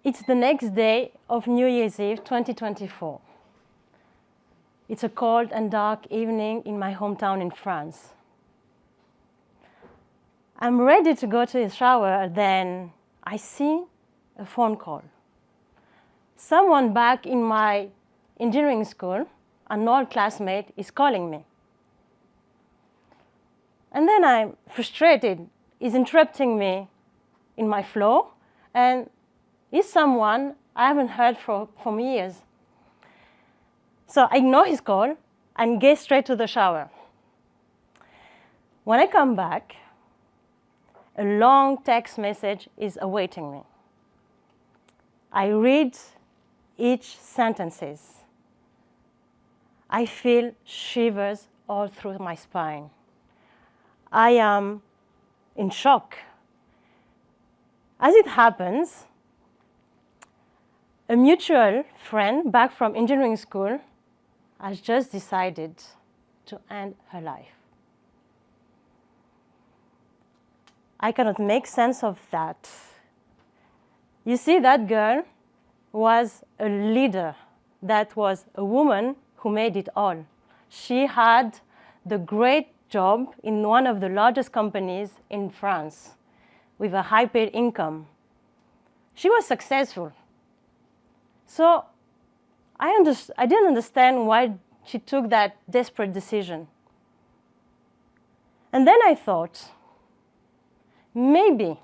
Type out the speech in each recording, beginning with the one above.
It's the next day of New Year's Eve 2024. It's a cold and dark evening in my hometown in France. I'm ready to go to the shower, then I see a phone call. Someone back in my engineering school, an old classmate, is calling me. And then I'm frustrated. He's interrupting me in my flow, and he's someone I haven't heard from years. So I ignore his call and get straight to the shower. When I come back, a long text message is awaiting me. I read each sentences. I feel shivers all through my spine. I am in shock. As it happens, a mutual friend back from engineering school has just decided to end her life. I cannot make sense of that. You see, that girl was a leader. That was a woman who made it all. She had the great job in one of the largest companies in France with a high-paid income. She was successful. So I didn't understand why she took that desperate decision. And then I thought, maybe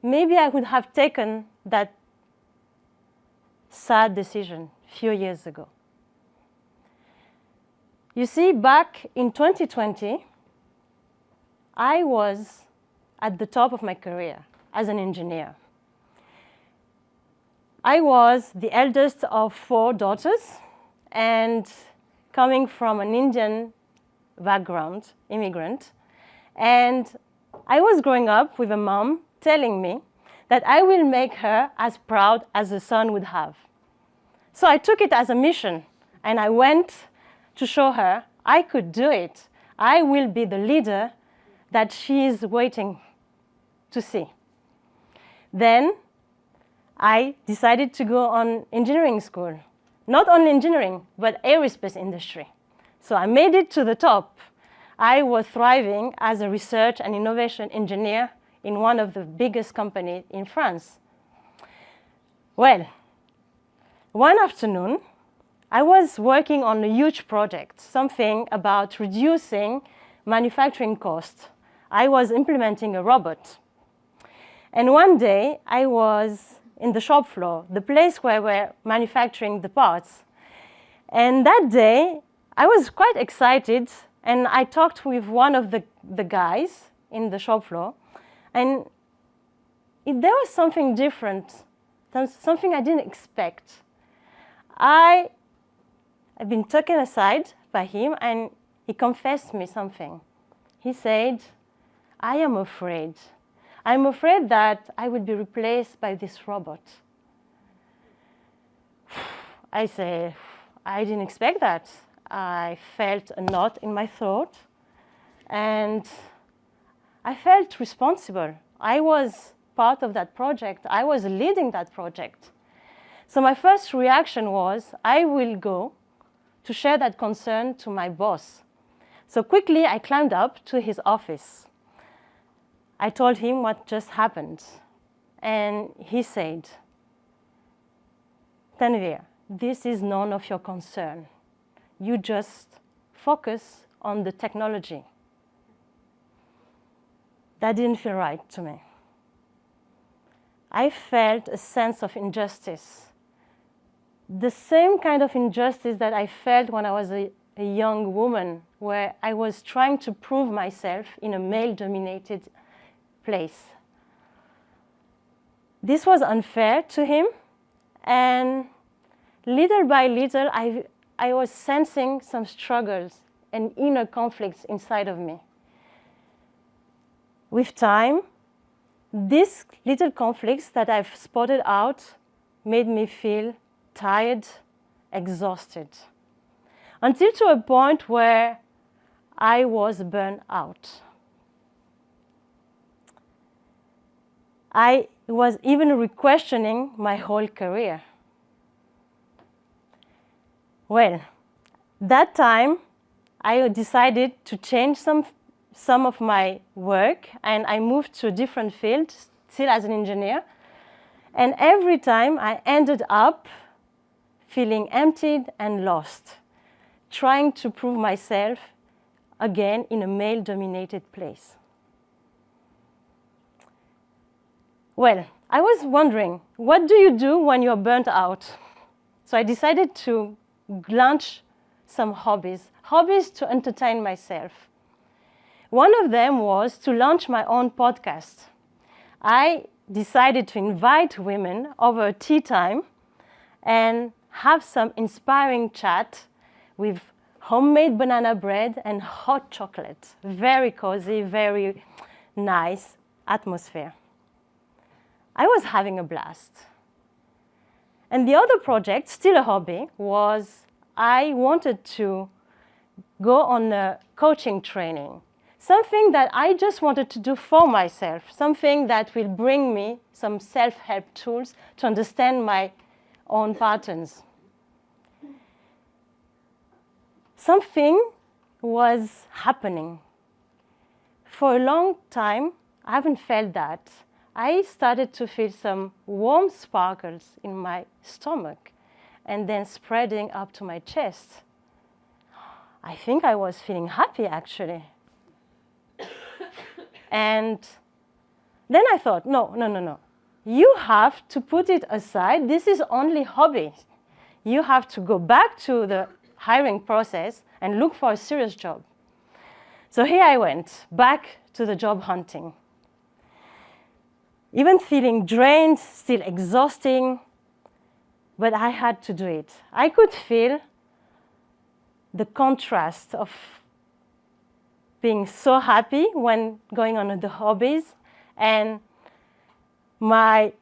I would have taken that sad decision a few years ago. You see, back in 2020, I was at the top of my career as an engineer. I was the eldest of 4 daughters, and coming from an Indian background, immigrant. And I was growing up with a mom telling me that I will make her as proud as a son would have. So I took it as a mission, and I went to show her I could do it. I will be the leader that she is waiting to see. Then I decided to go on engineering school. Not only engineering, but aerospace industry. So I made it to the top. I was thriving as a research and innovation engineer in one of the biggest companies in France. Well, one afternoon, I was working on a huge project, something about reducing manufacturing costs. I was implementing a robot. And one day, I was in the shop floor, the place where we're manufacturing the parts. And that day, I was quite excited, and I talked with one of the guys in the shop floor, and there was something different, something I didn't expect. I've been taken aside by him, and he confessed me something. He said, I am afraid. I'm afraid that I will be replaced by this robot. I said, I didn't expect that. I felt a knot in my throat, and I felt responsible. I was part of that project. I was leading that project. So my first reaction was, I will go to share that concern to my boss. So quickly, I climbed up to his office. I told him what just happened, and he said, Tanvire, this is none of your concern. You just focus on the technology. That didn't feel right to me. I felt a sense of injustice. The same kind of injustice that I felt when I was a young woman, where I was trying to prove myself in a male-dominated place. This was unfair to him, and little by little, I was sensing some struggles and inner conflicts inside of me. With time, these little conflicts that I've spotted out made me feel tired, exhausted, until to a point where I was burned out. I it was even re-questioning my whole career. Well, that time, I decided to change some of my work, and I moved to a different field, still as an engineer. And every time, I ended up feeling emptied and lost, trying to prove myself again in a male-dominated place. Well, I was wondering, what do you do when you're burnt out? So I decided to launch some hobbies to entertain myself. One of them was to launch my own podcast. I decided to invite women over tea time and have some inspiring chat with homemade banana bread and hot chocolate. Very cozy, very nice atmosphere. I was having a blast. And the other project, still a hobby, was I wanted to go on a coaching training, something that I just wanted to do for myself, something that will bring me some self-help tools to understand my own patterns. Something was happening. For a long time, I haven't felt that. I started to feel some warm sparkles in my stomach and then spreading up to my chest. I think I was feeling happy, actually. And then I thought, no. You have to put it aside. This is only hobby. You have to go back to the hiring process and look for a serious job. So here I went, back to the job hunting. Even feeling drained, still exhausting, but I had to do it. I could feel the contrast of being so happy when going on the hobbies, and my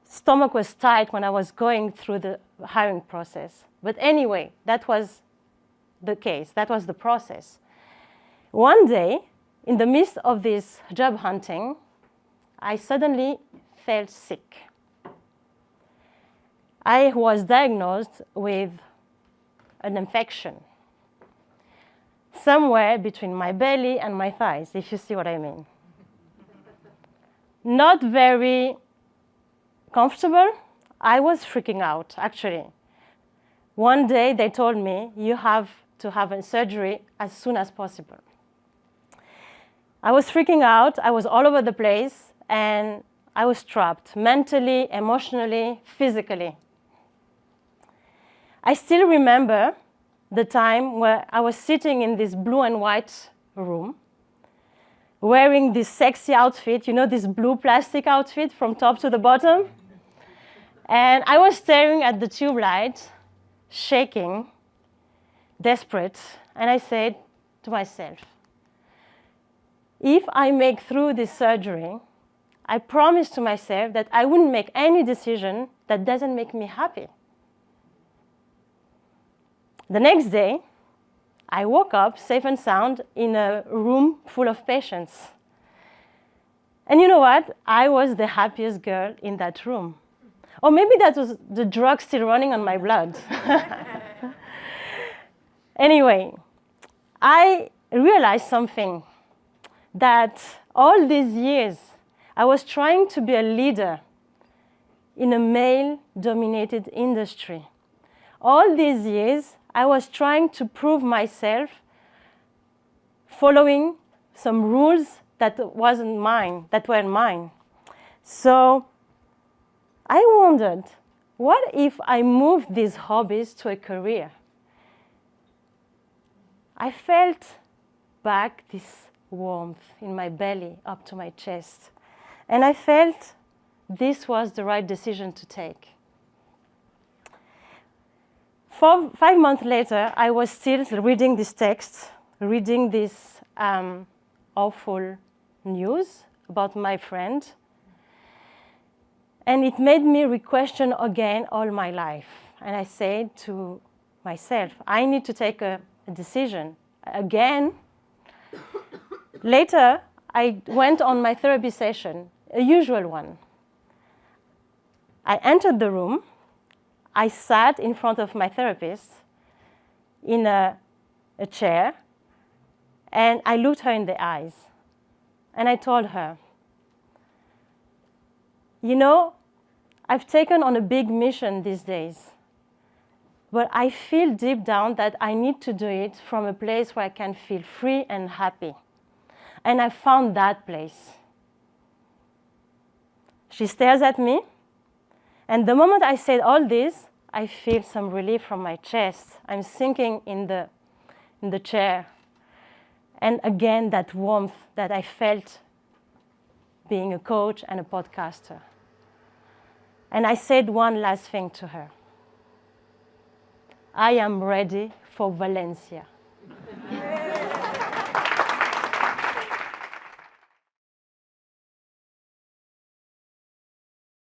stomach was tight when I was going through the hiring process. But anyway, that was the case. That was the process. One day, in the midst of this job hunting, I suddenly felt sick. I was diagnosed with an infection somewhere between my belly and my thighs, if you see what I mean. Not very comfortable. I was freaking out, actually. One day they told me, you have to have a surgery as soon as possible. I was freaking out. I was all over the place, and I was trapped mentally, emotionally, physically. I still remember the time where I was sitting in this blue and white room, wearing this sexy outfit, you know, this blue plastic outfit from top to the bottom. And I was staring at the tube light, shaking, desperate, and I said to myself, if I make through this surgery, I promise to myself that I wouldn't make any decision that doesn't make me happy. The next day, I woke up safe and sound in a room full of patients. And you know what? I was the happiest girl in that room. Or maybe that was the drug still running on my blood. Anyway, I realized something, that all these years, I was trying to be a leader in a male-dominated industry. All these years, I was trying to prove myself following some rules that weren't mine. So I wondered, what if I moved these hobbies to a career? I felt back this warmth in my belly up to my chest. And I felt this was the right decision to take. 5 months later, I was still reading this text, reading this awful news about my friend. And it made me re-question again all my life. And I said to myself, I need to take a decision. Again, later, I went on my therapy session, a usual one. I entered the room. I sat in front of my therapist in a chair, and I looked her in the eyes. And I told her, you know, I've taken on a big mission these days, but I feel deep down that I need to do it from a place where I can feel free and happy. And I found that place. She stares at me, and the moment I said all this, I feel some relief from my chest. I'm sinking in the chair. And again, that warmth that I felt being a coach and a podcaster. And I said one last thing to her. I am ready for Valencia.